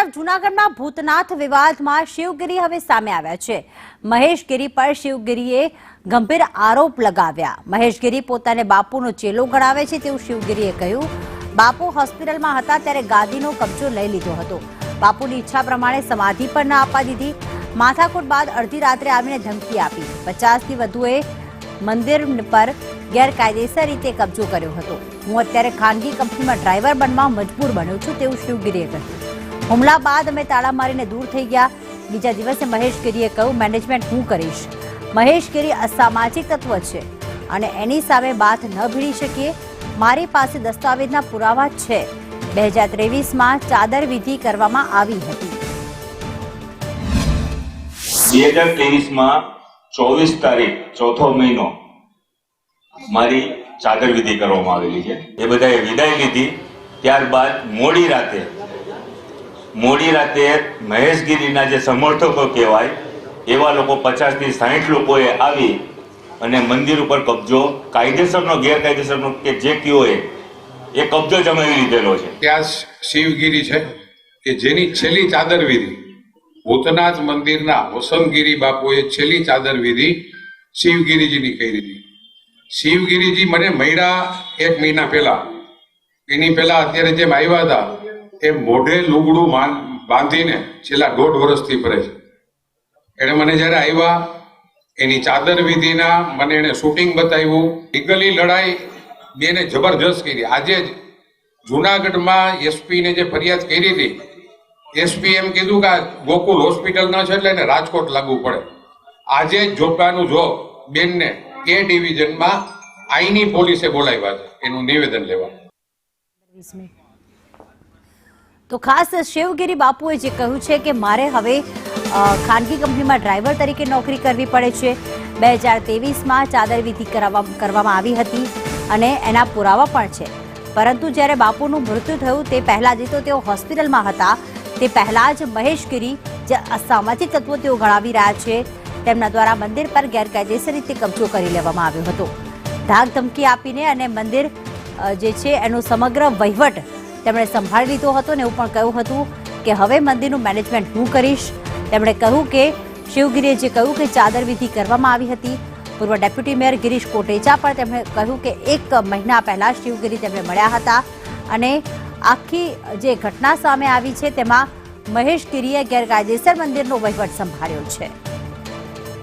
તરફ જૂનાગઢમાં ભૂતનાથ વિવાદમાં શિવગીરી હવે સામે આવ્યા છે। મહેશગીરી પર શિવગીરીએ ગંભીર આરોપ લગાવ્યા। મહેશગીરી પોતાને બાપુનો ચેલો ગણાવે છે તેવું શિવગીરીએ કહ્યું। બાપુ હોસ્પિટલમાં હતા ત્યારે ગાદીનો કબજો લઈ લીધો હતો। બાપુની ઈચ્છા પ્રમાણે સમાધિ પણ ન આપવા દીધી। માથાકૂટ બાદ અડધી રાત્રે આવીને ધમકી આપી। 50થી વધુએ મંદિર પર ગેરકાયદેસર રીતે કબજો કર્યો હતો। હું અત્યારે ખાનગી કંપનીમાં ડ્રાઈવર બનવા મજબૂર બન્યો છું તેવું શિવગીરીએ કહ્યું। હુમલા બાદ અમે તાળા મારીને દૂર થઈ ગયા। બીજા દિવસે મહેશગીરીએ કહ્યું મેનેજમેન્ટ હું કરીશ। મહેશગીરી અસામાજિક તત્વ છે અને એની સામે બાથ ન ભીડી શકીએ। મારી પાસે દસ્તાવેજના પુરાવા છે। 2023માં ચાદર વિધિ કરવામાં આવી હતી। 2023માં 24 તારીખ ચોથો મહિનો મારી ચાદર વિધિ કરવામાં આવેલી છે। એ બધાએ વિદાય લીધી। ત્યારબાદ મોડી રાતે મહેશગીરીના જે સમર્થકો કહેવાય એવા લોકો 50થી 60 લોકોએ આવી અને મંદિર ઉપર કબજો કાયદેસરનો ગેરકાયદેસરનો કે જે કયો એ કબજો જમાવી લીધેલો છે। ત્યાં શિવગીરી છે કે જેની છેલ્લી ચાદર વિધિ ભૂતનાથ મંદિરના વસમગીરી બાપુએ છેલ્લી ચાદર વિધિ શિવગીરીજીની કરી હતી। શિવગીરીજી મને મળ્યા 1 મહિના પહેલા, એની પહેલા અત્યારે જેમ આવ્યા હતા એ મોઢે લુગડું બાંધીને છેલ્લા 1.5 વર્ષથી ફરે છે। એણે મને જ્યારે આવ્યા એની ચાદર વિધિના મને એને શૂટિંગ બતાવ્યું। લીગલી લડાઈ બેને જબરજસ્ત કરી। આજે જ જુનાગઢમાં એસપીને જે ફરિયાદ કરી હતી એસપી એમ કીધું કે આ ગોકુલ હોસ્પિટલ ન છે એટલે એને રાજકોટ લાગુ પડે। આજે જ જોકાનું જો બેનને એ ડિવિઝનમાં આઈની પોલીસે બોલાવ્યા છે એનું નિવેદન લેવા। તો ખાસ શિવગીરી બાપુએ જે કહ્યું છે કે મારે હવે ખાનગી કંપનીમાં ડ્રાઈવર તરીકે નોકરી કરવી પડે છે। 2023માં ચાદર વિધિ કરવામાં આવી હતી અને એના પુરાવા પણ છે। પરંતુ જ્યારે બાપુનું મૃત્યુ થયું તે પહેલા જ તો તેઓ હોસ્પિટલમાં હતા તે પહેલા જ મહેશગીરી જે અસામાજિક તત્વો તેઓ ગણાવી રહ્યા છે તેમના દ્વારા મંદિર પર ગેરકાયદેસર રીતે કબજો કરી લેવામાં આવ્યો હતો। ધાક ધમકી આપીને અને મંદિર જે છે એનો સમગ્ર વહીવટ તેમણે સંભાળી લીધો હતો ને એવું પણ કહ્યું હતું કે હવે મંદિરનું મેનેજમેન્ટ હું કરીશ। તેમણે કહ્યું કે શિવગીરીએ જે કહ્યું કે ચાદર વિધિ કરવામાં આવી હતી। પૂર્વ ડેપ્યુટી મેયર ગિરીશ કોટેચા પણ તેમણે કહ્યું કે 1 મહિના પહેલા શિવગીરી તેમને મળ્યા હતા અને આખી જે ઘટના સામે આવી છે તેમાં મહેશગીરીએ ગેરકાયદેસર મંદિરનો વહીવટ સંભાળ્યો છે।